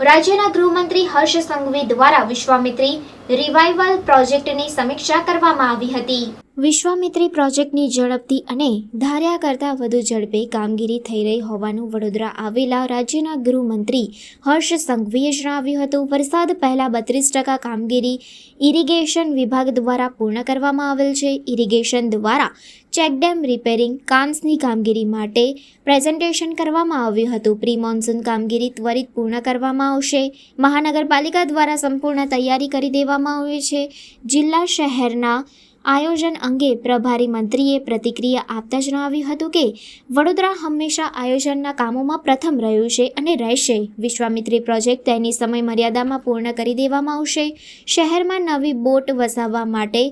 રાજ્યના ગૃહમંત્રી હર્ષ સંઘવી દ્વારા વિશ્વામિત્રી રિવાઇવલ પ્રોજેક્ટની સમીક્ષા કરવામાં આવી હતી। વિશ્વામિત્રી પ્રોજેક્ટની ઝડપથી અને ધાર્યા કરતાં વધુ ઝડપે કામગીરી થઈ રહી હોવાનું વડોદરા આવેલા રાજ્યના ગૃહમંત્રી હર્ષ સંઘવીએ જણાવ્યું હતું। વરસાદ પહેલા 32% કામગીરી ઇરિગેશન વિભાગ દ્વારા પૂર્ણ કરવામાં આવેલ છે। ઇરિગેશન દ્વારા ચેકડેમ રિપેરિંગ કામ્સની કામગીરી માટે પ્રેઝન્ટેશન કરવામાં આવ્યું હતું। પ્રી મોન્સૂન કામગીરી ત્વરિત પૂર્ણ કરવામાં આવશે। મહાનગરપાલિકા દ્વારા સંપૂર્ણ તૈયારી કરી દેવામાં આવી છે। જિલ્લા શહેરના આયોજન અંગે પ્રભારી મંત્રીએ પ્રતિક્રિયા આપતા જણાવ્યું હતું કે વડોદરા હંમેશા આયોજનના કામોમાં પ્રથમ રહ્યું છે અને રહેશે। વિશ્વામિત્રી પ્રોજેક્ટ તેની સમય મર્યાદામાં પૂર્ણ કરી દેવામાં આવશે। શહેરમાં નવી બોટ વસાવવા માટે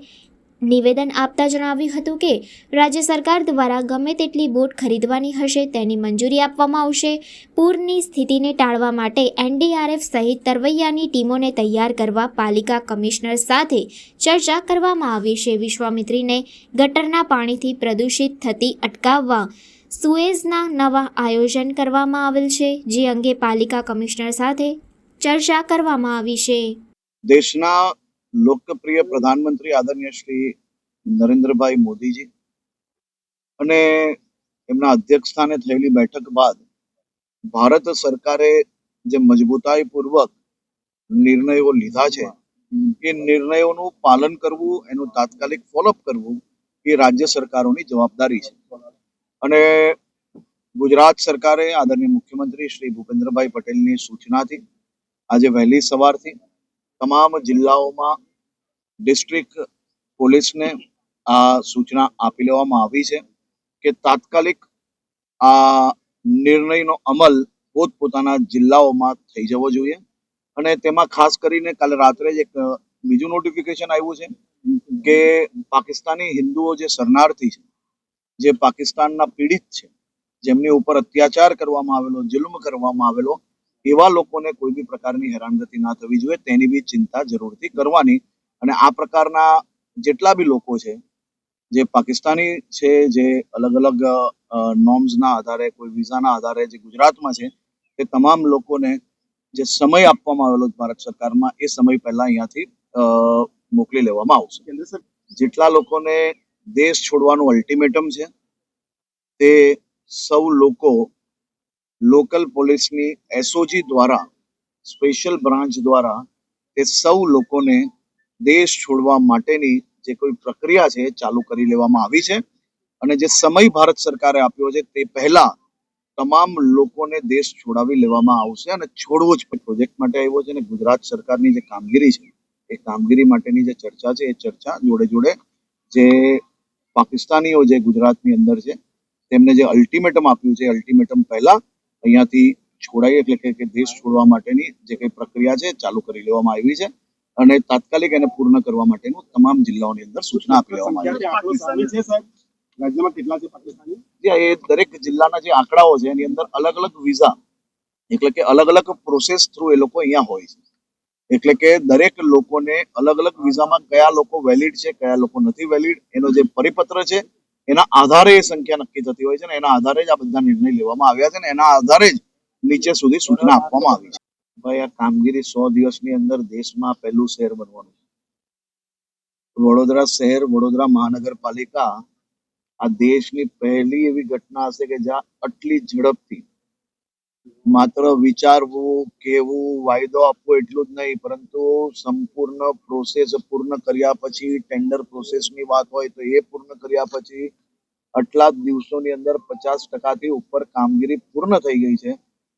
નિવેદન આપતા જણાવ્યું હતું કે રાજ્ય સરકાર દ્વારા ગમે તેટલી બોટ ખરીદવાની હશે તેની મંજૂરી આપવામાં આવશે। પૂરની સ્થિતિને ટાળવા માટે એનડીઆરએફ સહિત તરવૈયાની ટીમોને તૈયાર કરવા પાલિકા કમિશનર સાથે ચર્ચા કરવામાં આવી છે। વિશ્વામિત્રીને ગટરના પાણીથી પ્રદૂષિત થતી અટકાવવા સુએઝના નવા આયોજન કરવામાં આવેલ છે, જે અંગે પાલિકા કમિશનર સાથે ચર્ચા કરવામાં આવી છે। દેશના લોકપ્રિય પ્રધાનમંત્રી આદરણીય શ્રી નરેન્દ્રભાઈ મોદીજી અને એમના અધ્યક્ષ સ્થાને થયેલી બેઠક બાદ ભારત સરકારે જે મજબૂતાઈપૂર્વક નિર્ણયો લીધા છે એ નિર્ણયોનું પાલન કરવું, એનું તાત્કાલિક ફોલોઅપ કરવું એ રાજ્ય સરકારોની જવાબદારી છે। અને ગુજરાત સરકારે આદરણીય મુખ્યમંત્રી શ્રી ભૂપેન્દ્રભાઈ પટેલની સૂચનાથી આજે વહેલી સવારથી તમામ જિલ્લાઓમાં ડિસ્ટ્રિક્ટ પોલીસને આ સૂચના આપી લેવામાં આવી છે કે તાત્કાલિક આ નિર્ણયનો અમલ પોતપોતાના જિલ્લાઓમાં થઈ જવો જોઈએ। અને તેમાં ખાસ કરીને કાલે રાત્રે જ એક બીજું નોટિફિકેશન આવ્યું છે કે પાકિસ્તાની હિન્દુઓ જે શરણાર્થી છે, જે પાકિસ્તાનના પીડિત છે, જેમની ઉપર અત્યાચાર કરવામાં આવેલો, જુલ્મ કરવામાં આવેલો, એવા લોકોને કોઈ બી પ્રકારની હેરાનગતિ ના થવી જોઈએ તેની બી ચિંતા જરૂરથી કરવાની। અને આ પ્રકારના જેટલા બી લોકો છે જે પાકિસ્તાની છે, જે અલગ અલગ નોર્મ્સના આધારે, કોઈ વિઝાના આધારે જે ગુજરાતમાં છે, તે તમામ લોકોને જે સમય આપવામાં આવેલો ભારત સરકારમાં એ સમય પહેલા અહીંયાથી મોકલી લેવામાં આવશે। જેટલા લોકોને દેશ છોડવાનું અલ્ટિમેટમ છે તે સૌ લોકો લોકલ પોલીસની એસઓજી દ્વારા, સ્પેશિયલ બ્રાન્ચ દ્વારા તે સૌ લોકોને દેશ છોડવા માટેની જે કોઈ પ્રક્રિયા છે ચાલુ કરી લેવામાં આવી છે। અને જે સમય ભારત સરકારે આપ્યો છે તે પહેલા તમામ લોકોને દેશ છોડાવી લેવામાં આવશે અને છોડવો જ પ્રોજેક્ટ માટે આવ્યો છે। અને ગુજરાત સરકારની જે કામગીરી છે એ કામગીરી માટેની જે ચર્ચા છે એ ચર્ચા જોડે જોડે જે પાકિસ્તાનીઓ જે ગુજરાતની અંદર છે તેમને જે અલ્ટિમેટમ આપ્યું છે, અલ્ટિમેટમ પહેલા અહીંયાથી છોડાય એટલે કે દેશ છોડવા માટેની જે કઈ પ્રક્રિયા છે ચાલુ કરી લેવામાં આવી છે અને તાત્કાલિક એને પૂર્ણ કરવા માટેનું તમામ જિલ્લાઓની અંદર સૂચના આપી લેવામાં આવી છે। રાજ્યમાં કેટલા છે પાકિસ્તાની? એ દરેક જિલ્લાના જે આંકડાઓ છે એની અંદર અલગ અલગ વિઝા એટલે કે અલગ અલગ પ્રોસેસ થ્રુ એ લોકો અહીંયા હોય છે। એટલે કે દરેક લોકોને અલગ અલગ વિઝામાં કયા લોકો વેલિડ છે, કયા લોકો નથી વેલિડ, એનો જે પરિપત્ર છે એના આધારે એ સંખ્યા નક્કી થતી હોય છે અને એના આધારે જ આ બધા નિર્ણય લેવામાં આવ્યા છે અને એના આધારે જ નીચે સુધી સૂચના આપવામાં આવી છે। ભાઈ, આ કામગીરી 100 દિવસની અંદર દેશમાં પહેલું શહેર બનવાનું છે। વડોદરા શહેર, વડોદરા મહાનગરપાલિકા આ દેશની પહેલી એવી ઘટના હશે કે જ્યાં આટલી ઝડપથી માત્ર વિચારવું, કહેવું, વાયદો આપવો એટલું જ નહીં, પરંતુ સંપૂર્ણ પ્રોસેસ પૂર્ણ કર્યા પછી, ટેન્ડર પ્રોસેસની વાત હોય તો એ પૂર્ણ કર્યા પછી આટલા જ દિવસોની અંદર 50%થી ઉપર કામગીરી પૂર્ણ થઈ ગઈ છે।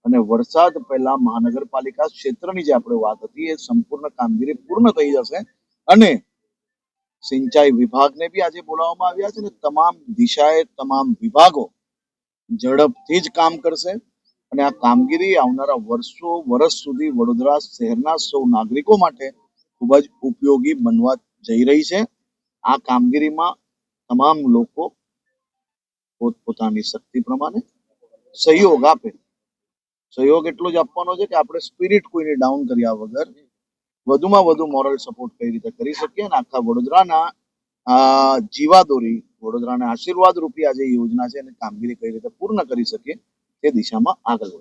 અને વરસાદ પહેલા મહાનગરપાલિકા ક્ષેત્રની જે આપણે વાત હતી એ સંપૂર્ણ કામગીરી પૂર્ણ થઈ જશે અને સિંચાઈ વિભાગને બી આજે બોલાવવામાં આવ્યા છે ને તમામ દિશાએ તમામ વિભાગો ઝડપથી જ કામ કરશે અને આ કામગીરી આવનારા વર્ષ સુધી વડોદરા શહેરના સૌ નાગરિકો માટે ખૂબ જ ઉપયોગી બનવા જઈ રહી છે। આ કામગીરીમાં તમામ લોકો પોતપોતાની શક્તિ પ્રમાણે સહયોગ આપે। સહયોગ એટલો જ આપવાનો છે કે આપણે સ્પિરિટ કોઈને ડાઉન કર્યા વગર વધુમાં વધુ મોરલ સપોર્ટ કઈ રીતે કરી શકીએ અને આખા વડોદરાના જીવાદોરી, વડોદરાના આશીર્વાદ રૂપી આ જે યોજના છે અને કામગીરી કઈ રીતે પૂર્ણ કરી શકીએ તે દિશામાં આગળ વધીએ।